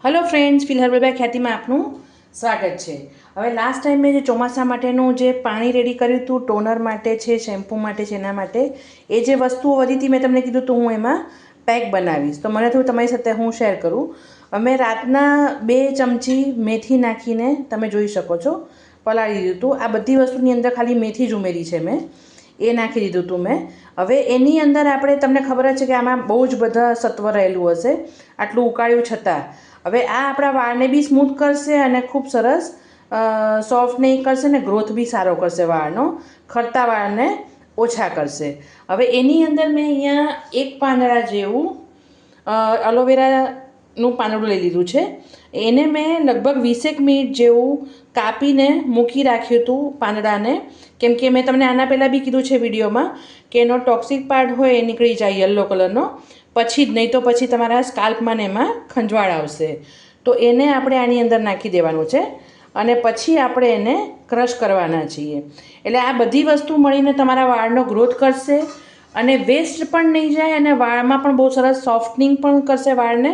Hello friends, feel herbal by ખ્યાતિમાં આપનું સ્વાગત છે। હવે લાસ્ટ ટાઈમ મેં જે ચોમાસા માટેનું જે પાણી રેડી કર્યું હતું, ટોનર માટે છે, શેમ્પૂ માટે છે, એના માટે એ જે વસ્તુઓ વધી હતી મેં તમને કીધું તો હું એમાં પેક બનાવીશ, તો મને થોડું તમારી સાથે હું શેર કરું। અમે રાતના 2 ચમચી મેથી નાખીને તમે જોઈ શકો છો પલાળી દીધું હતું। આ બધી વસ્તુની અંદર ખાલી મેથી જ ઉમેરી છે મેં, એ નાખી દીધું હતું મેં। હવે એની અંદર આપણે તમને ખબર જ છે કે આમાં બહુ જ બધા સત્વ રહેલું હશે આટલું ઉકાળ્યું છતાં। હવે આ આપણા વાળને બી સ્મૂથ કરશે અને ખૂબ સરસ સોફ્ટ નહીં કરશે ને ગ્રોથ બી સારો કરશે વાળનો, ખરતા વાળને ઓછા કરશે। હવે એની અંદર મેં અહીંયા 1 પાંદડા જેવું એલોવેરાનું પાંદડું લઈ લીધું છે। એને મેં લગભગ 20 મિનિટ જેવું કાપીને મૂકી રાખ્યું હતું પાંદડાને, કેમ કે મેં તમને આના પહેલાં બી કીધું છે વિડીયોમાં કે એનો ટોક્સિક પાર્ટ હોય એ નીકળી જાય યલો કલરનો, પછી જ નહીં તો પછી તમારા સ્કાલ્પમાં ને એમાં ખંજવાળ આવશે। તો એને આપણે આની અંદર નાખી દેવાનું છે અને પછી આપણે એને ક્રશ કરવાના છીએ। એટલે આ બધી વસ્તુ મળીને તમારા વાળનો ગ્રોથ કરશે અને વેસ્ટ પણ નહીં જાય અને વાળમાં પણ બહુ સરસ સોફ્ટનિંગ પણ કરશે વાળને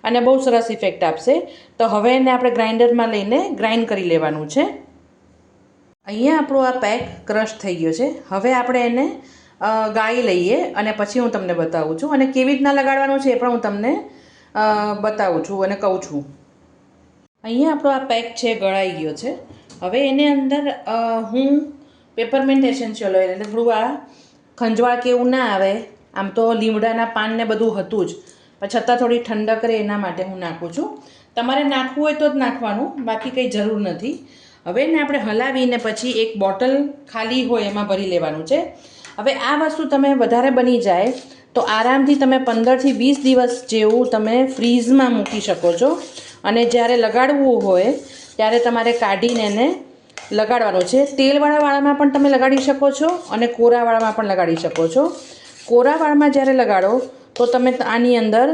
અને બહુ સરસ ઇફેક્ટ આપશે। તો હવે એને આપણે ગ્રાઇન્ડરમાં લઈને ગ્રાઇન્ડ કરી લેવાનું છે। અહીંયા આપણો આ પેક ક્રશ થઈ ગયો છે। હવે આપણે એને ગાળી લઈએ અને પછી હું તમને બતાવું છું અને કેવી રીતના લગાડવાનું છે એ પણ હું તમને બતાવું છું અને કહું છું। અહીંયા આપણો આ પેક છે ગળાઈ ગયો છે। હવે એની અંદર હું પેપરમેન્ટ એસેન્શિયલ ઓઇલ એટલે થોડું આ ખંજવાળ કે એવું ના આવે, આમ તો લીમડાના પાન ને બધું હતું જ, પણ છતાં થોડી ઠંડક રહે એના માટે હું નાખું છું। તમારે નાખવું હોય તો જ નાખવાનું, બાકી કંઈ જરૂર નથી। હવે એને આપણે હલાવીને પછી એક બોટલ ખાલી હોય એમાં ભરી લેવાનું છે। હવે આ વસ્તુ તમે વધારે બની જાય તો આરામથી તમે 15થી 20 દિવસ જેવું તમે ફ્રીઝમાં મૂકી શકો છો અને જ્યારે લગાડવું હોય ત્યારે તમારે કાઢીને એને લગાડવાનું છે। તેલવાળા વાળમાં પણ તમે લગાડી શકો છો અને કોરા વાળમાં પણ લગાડી શકો છો। કોરા વાળમાં જ્યારે લગાડો તો તમે આની અંદર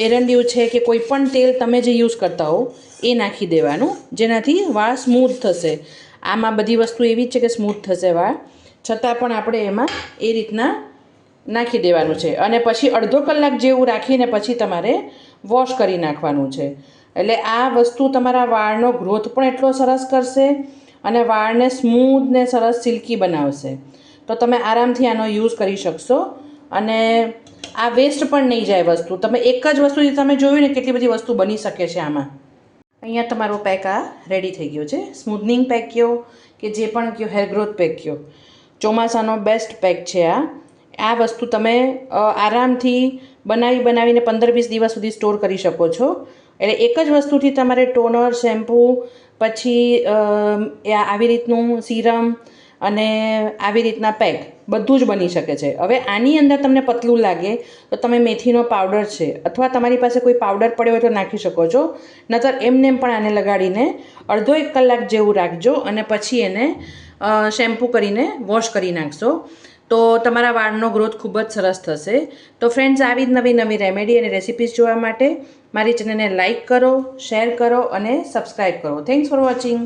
એરંડિયું છે કે કોઈ પણ તેલ તમે જે યુઝ કરતા હો એ નાખી દેવાનું, જેનાથી વાળ સ્મૂથ થશે। આમાં બધી વસ્તુ એવી જ છે કે સ્મૂથ થશે વાળ, છતાં પણ આપણે એમાં એ રીતના નાખી દેવાનું છે અને પછી અડધો કલાક જેવું રાખીને પછી તમારે વોશ કરી નાખવાનું છે। એટલે આ વસ્તુ તમારા વાળનો ગ્રોથ પણ એટલો સરસ કરશે અને વાળને સ્મૂથ ને સરસ સિલ્કી બનાવશે। તો તમે આરામથી આનો યુઝ કરી શકશો અને આ વેસ્ટ પણ નહીં જાય વસ્તુ। તમે એક જ વસ્તુથી તમે જોયું ને કેટલી બધી વસ્તુ બની શકે છે આમાં। અહીંયા તમારો પેક આ રેડી થઈ ગયો છે। સ્મૂથનિંગ પેક કયો કે જે પણ કયો, હેર ગ્રોથ પેક કયો, ચોમાસાનો બેસ્ટ પેક છે આ વસ્તુ તમે આરામથી બનાવીને 15-20 દિવસ સુધી સ્ટોર કરી શકો છો। એટલે એક જ વસ્તુથી તમારે ટોનર, શેમ્પૂ, પછી આવી રીતનું સીરમ અને આવી રીતના પેક બધું જ બની શકે છે। હવે આની અંદર તમને પતલું લાગે તો તમે મેથીનો પાવડર છે અથવા તમારી પાસે કોઈ પાવડર પડ્યો હોય તો નાખી શકો છો, નહીંતર એમને પણ આને લગાડીને અડધો 1 કલાક જેવું રાખજો અને પછી એને શેમ્પૂ કરીને વોશ કરી નાખશો તો તમારા વાળનો ગ્રોથ ખૂબ જ સરસ થશે। તો ફ્રેન્ડ્સ, આવી જ નવી રેમેડી અને રેસિપીઝ જોવા માટે મારી ચેનલને લાઇક કરો, શેર કરો અને સબસ્ક્રાઈબ કરો। Thanks for watching.